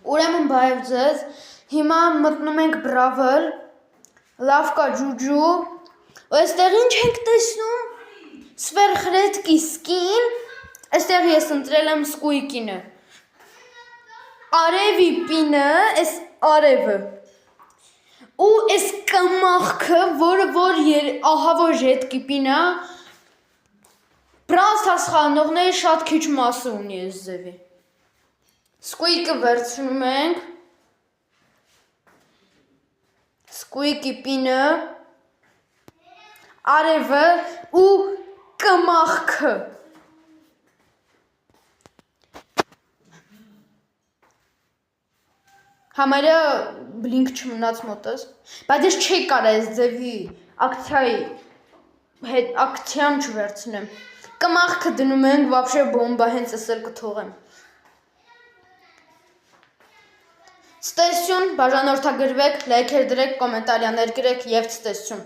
Ուրեմն բայև ձեզ, հիմա մտնում ենք բրավր, լավ կա ջուջու, այստեղ ինչ ենք տեսնում, սվերխրետկի սկին, այստեղ ես ընտրել եմ սկույկինը, արևի պինը, այս արևը, ու այս կմախքը, որը ահա որ ժետկի պինը, բրանց հասխանողները շատ քիչ մասը ունի այս ձևի, սկույկը վերցնում ենք, սկույկի պինը, արևը ու կմախքը, համարյա բլինք չմնաց մոտս, բայց ես չի կարա այս ձևի ակցիան չվերցնեմ, կմախքը դնում ենք, վաբշե բոմբա հենց էսել կթողեմ, ցտեսություն, բաժանորդագրվեք, լայքեր դրեք, կոմենտարյաներ գրեք և ցտեսություն։